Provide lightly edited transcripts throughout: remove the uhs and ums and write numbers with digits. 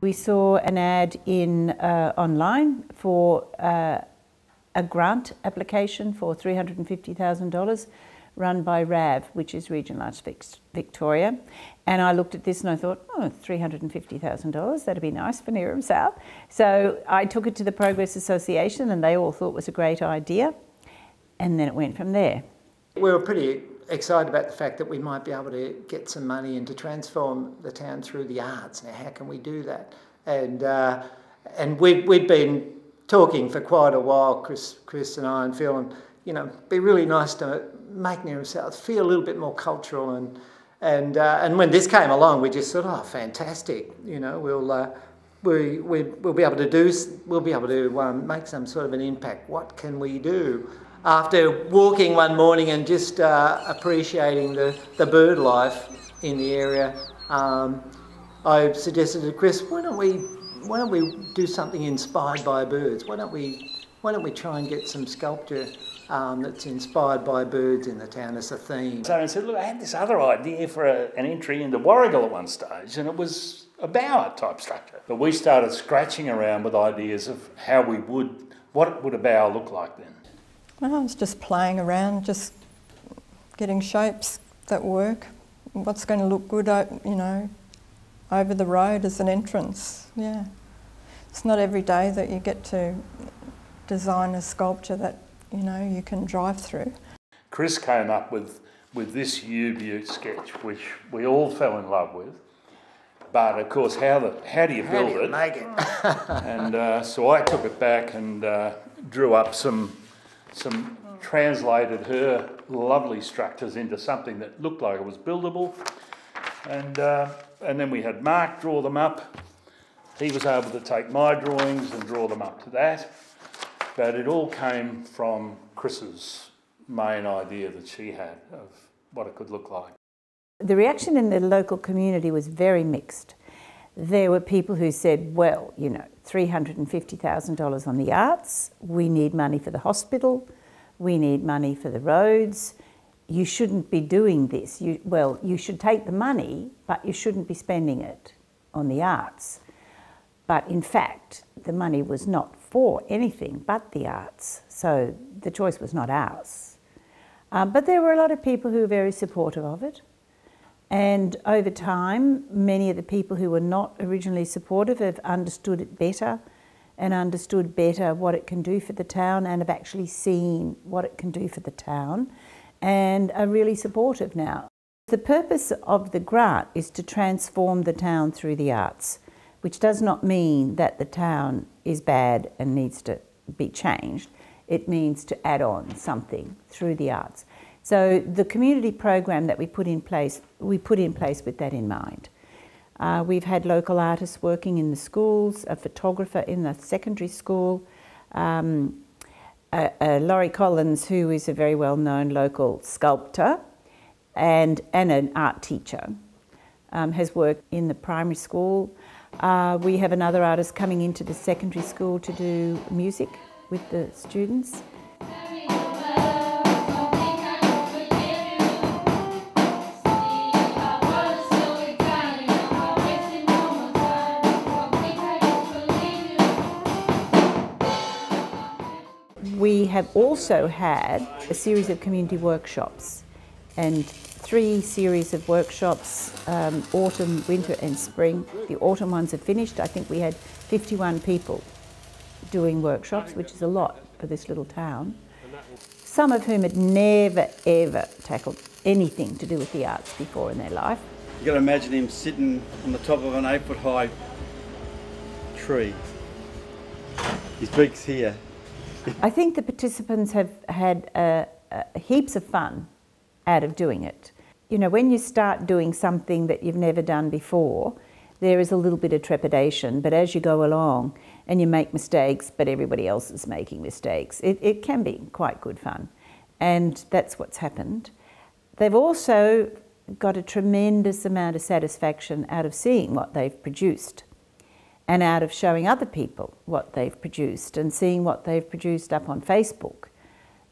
We saw an ad in online for a grant application for $350,000 run by RAV, which is Regional Arts Victoria. And I looked at this and I thought, oh, $350,000, that'd be nice for Neerim South. So I took it to the Progress Association and they all thought it was a great idea. And then it went from there. We were pretty excited about the fact that we might be able to get some money and to transform the town through the arts. Now, how can we do that? And we'd been talking for quite a while, Chris and I, and Phil, and it'd be really nice to make Neerim South feel a little bit more cultural. And when this came along, we just thought, oh, fantastic! We'll be able to make some sort of an impact. What can we do? After walking one morning and just appreciating the bird life in the area, I suggested to Chris, why don't we do something inspired by birds? Why don't we try and get some sculpture that's inspired by birds in the town as a theme? So I said, look, I had this other idea for an entry into Warrigal at one stage, and it was a bower type structure. But we started scratching around with ideas of what would a bower look like then? Well, I was just playing around, just getting shapes that work. What's going to look good, over the road as an entrance, yeah. It's not every day that you get to design a sculpture that, you can drive through. Chris came up with this U-Butte sketch, which we all fell in love with. But of course, how do you build it? Make it? And so I took it back and drew up some translated her lovely structures into something that looked like it was buildable. And then we had Mark draw them up. He was able to take my drawings and draw them up to that. But it all came from Chris's main idea that she had of what it could look like. The reaction in the local community was very mixed. There were people who said, well, $350,000 on the arts, we need money for the hospital, we need money for the roads, you shouldn't be doing this. You should take the money, but you shouldn't be spending it on the arts. But in fact, the money was not for anything but the arts, so the choice was not ours. But there were a lot of people who were very supportive of it. And over time, many of the people who were not originally supportive have understood it better and understood better what it can do for the town and have actually seen what it can do for the town and are really supportive now. The purpose of the grant is to transform the town through the arts, which does not mean that the town is bad and needs to be changed. It means to add on something through the arts. So the community program that we put in place with that in mind. We've had local artists working in the schools, a photographer in the secondary school, Laurie Collins, who is a very well-known local sculptor and an art teacher, has worked in the primary school. We have another artist coming into the secondary school to do music with the students. We have also had a series of community workshops and 3 series of workshops, autumn, winter and spring. The autumn ones are finished. I think we had 51 people doing workshops, which is a lot for this little town. Some of whom had never ever tackled anything to do with the arts before in their life. You've got to imagine him sitting on the top of an 8-foot high tree. His beak's here. I think the participants have had heaps of fun out of doing it. When you start doing something that you've never done before, there is a little bit of trepidation, but as you go along and you make mistakes, but everybody else is making mistakes, it can be quite good fun. And that's what's happened. They've also got a tremendous amount of satisfaction out of seeing what they've produced, and out of showing other people what they've produced and seeing what they've produced up on Facebook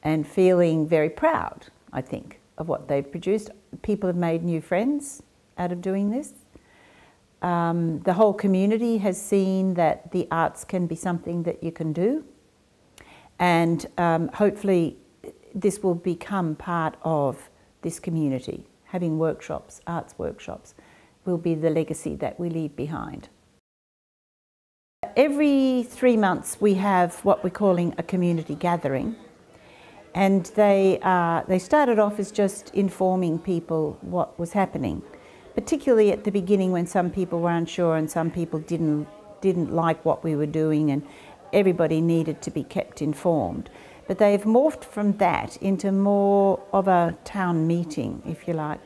and feeling very proud, I think, of what they've produced. People have made new friends out of doing this. The whole community has seen that the arts can be something that you can do, and hopefully this will become part of this community. Having workshops, arts workshops, will be the legacy that we leave behind. Every 3 months we have what we're calling a community gathering, and they started off as just informing people what was happening, particularly at the beginning when some people were unsure and some people didn't like what we were doing, and everybody needed to be kept informed. But they've morphed from that into more of a town meeting, if you like.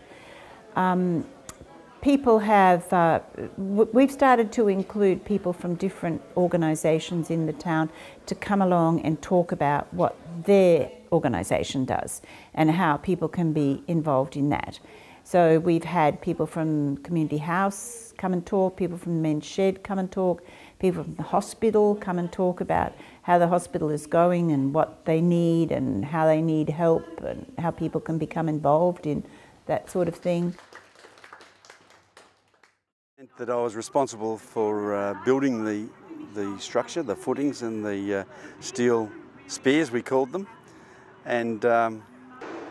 People have, we've started to include people from different organisations in the town to come along and talk about what their organisation does and how people can be involved in that. So we've had people from Community House come and talk, people from the Men's Shed come and talk, people from the hospital come and talk about how the hospital is going and what they need and how they need help and how people can become involved in that sort of thing. That I was responsible for building the structure, the footings and the steel spears, we called them. And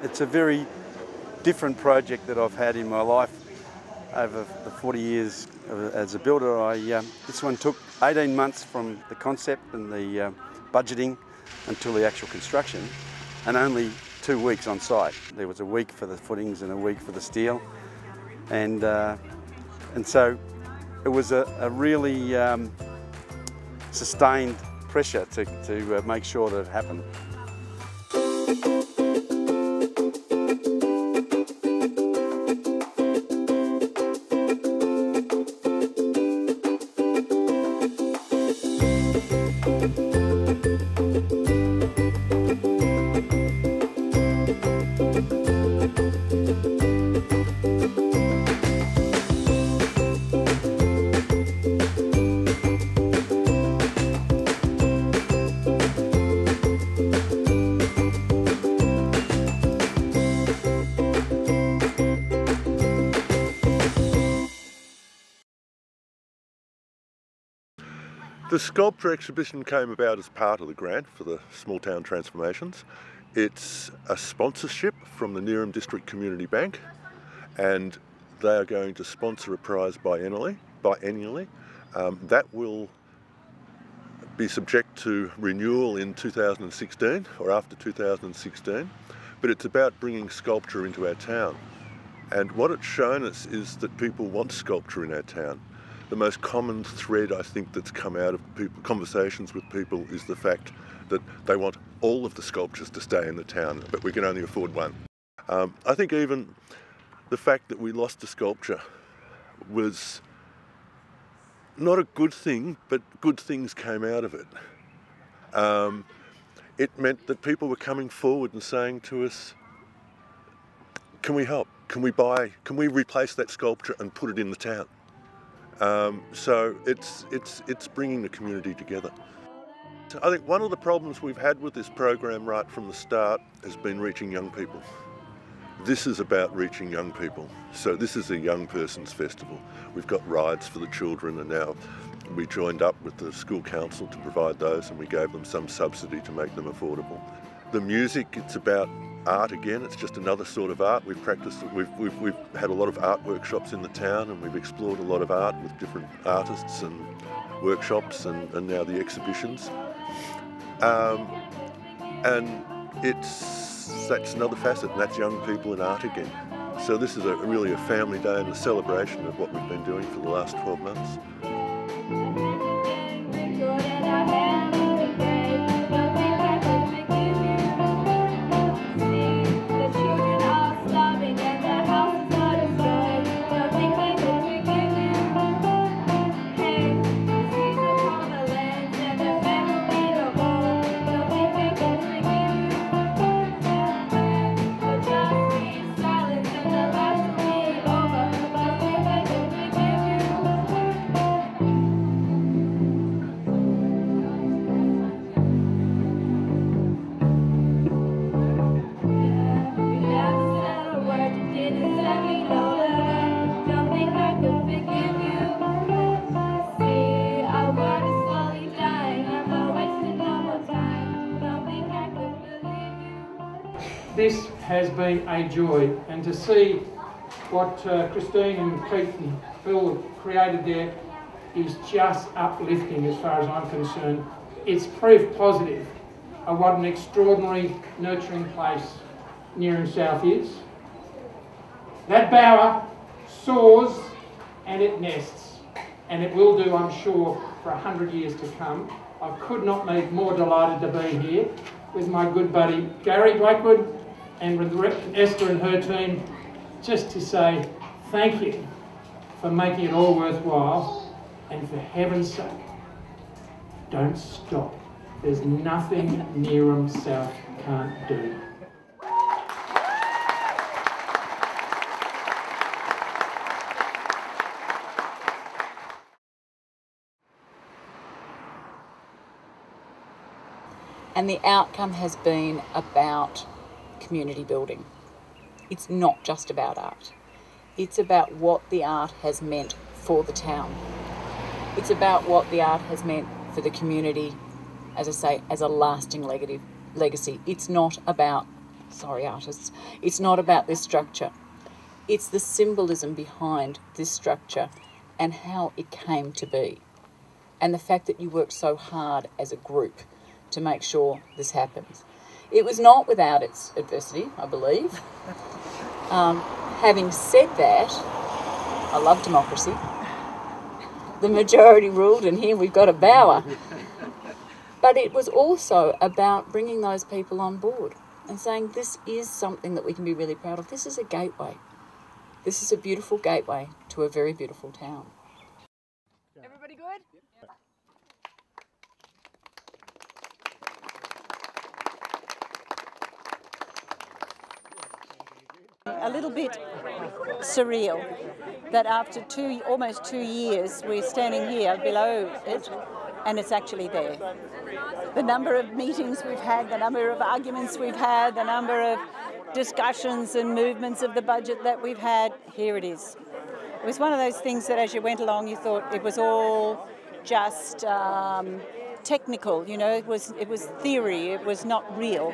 it's a very different project that I've had in my life over the 40 years as a builder. This one took 18 months from the concept and the budgeting until the actual construction, and only 2 weeks on site. There was a week for the footings and a week for the steel, and so it was a really sustained pressure to make sure that it happened. The sculpture exhibition came about as part of the grant for the Small Town Transformations. It's a sponsorship from the Neerim District Community Bank, and they are going to sponsor a prize biennially. That will be subject to renewal in 2016 or after 2016, but it's about bringing sculpture into our town. And what it's shown us is that people want sculpture in our town. The most common thread, I think, that's come out of conversations with people is the fact that they want all of the sculptures to stay in the town, but we can only afford one. I think even the fact that we lost the sculpture was not a good thing, but good things came out of it. It meant that people were coming forward and saying to us, can we help? Can we replace that sculpture and put it in the town? So it's bringing the community together. I think one of the problems we've had with this program right from the start has been reaching young people. This is about reaching young people. So this is a young person's festival. We've got rides for the children, and now we joined up with the school council to provide those, and we gave them some subsidy to make them affordable. The music, it's about art again. It's just another sort of art. We've practiced, we've had a lot of art workshops in the town, and we've explored a lot of art with different artists and workshops, and now the exhibitions. And that's another facet, and that's young people in art again. So this is really a family day and a celebration of what we've been doing for the last 12 months. Don't think I could forgive you. this has been a joy, and to see what Christine and Keith and Phil have created there is just uplifting as far as I'm concerned. It's proof positive of what an extraordinary, nurturing place Neerim South is. That bower soars and it nests, and it will do, I'm sure, for 100 years to come. I could not be more delighted to be here with my good buddy Gary Blackwood and with Esther and her team, just to say thank you for making it all worthwhile, and for heaven's sake, don't stop. There's nothing Neerim South can't do. And the outcome has been about community building. It's not just about art. It's about what the art has meant for the town. It's about what the art has meant for the community, as I say, as a lasting legacy. It's not about, sorry artists, it's not about this structure. It's the symbolism behind this structure and how it came to be. And the fact that you worked so hard as a group to make sure this happens. It was not without its adversity, I believe. Having said that, I love democracy. The majority ruled, and here we've got a bower. But it was also about bringing those people on board and saying this is something that we can be really proud of. This is a gateway. This is a beautiful gateway to a very beautiful town. Everybody good? A little bit surreal that after almost 2 years we're standing here below it and it's actually there. The number of meetings we've had, the number of arguments we've had, the number of discussions and movements of the budget that we've had, here it is. It was one of those things that as you went along you thought it was all just technical, you know, it was theory, it was not real.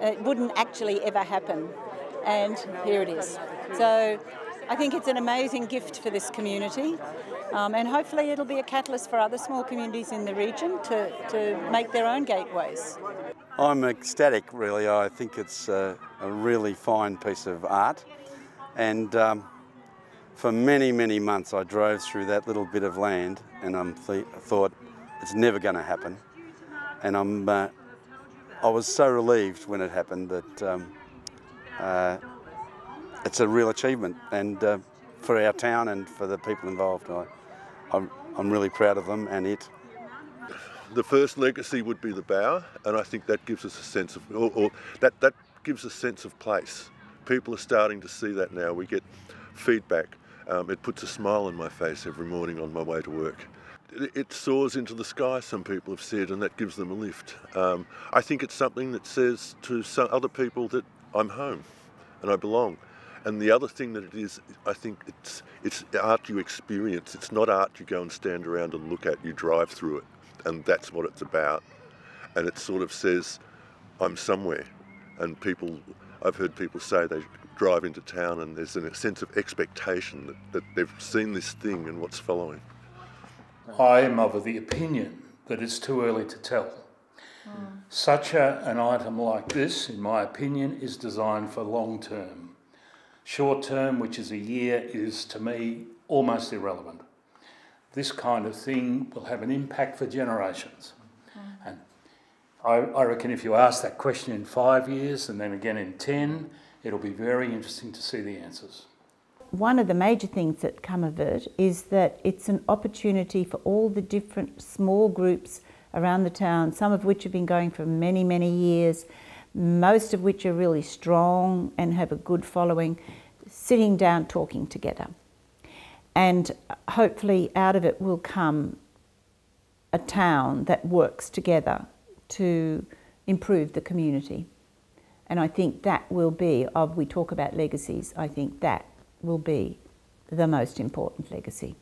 It wouldn't actually ever happen. And here it is. So I think it's an amazing gift for this community, and hopefully it'll be a catalyst for other small communities in the region to make their own gateways. I'm ecstatic, really. I think it's a really fine piece of art, and for many, many months I drove through that little bit of land and I thought it's never going to happen, and I was so relieved when it happened that it's a real achievement, and for our town and for the people involved, I'm really proud of them and it. The first legacy would be the bower, and I think that gives us a sense of, that gives a sense of place. People are starting to see that now. We get feedback. It puts a smile on my face every morning on my way to work. It soars into the sky, some people have said, and that gives them a lift. I think it's something that says to some other people that I'm home and I belong. And the other thing that it is, I think it's art you experience. It's not art you go and stand around and look at, you drive through it. And that's what it's about. And it sort of says, I'm somewhere. And I've heard people say they drive into town and there's a sense of expectation that they've seen this thing and what's following. I am of the opinion that it's too early to tell. Such an item like this, in my opinion, is designed for long term. Short term, which is a year, is to me almost irrelevant. This kind of thing will have an impact for generations. And I reckon if you ask that question in 5 years and then again in 10, it'll be very interesting to see the answers. One of the major things that come of it is that it's an opportunity for all the different small groups around the town, some of which have been going for many, many years, most of which are really strong and have a good following, sitting down talking together. And hopefully out of it will come a town that works together to improve the community. And I think that will be, we talk about legacies, I think that will be the most important legacy.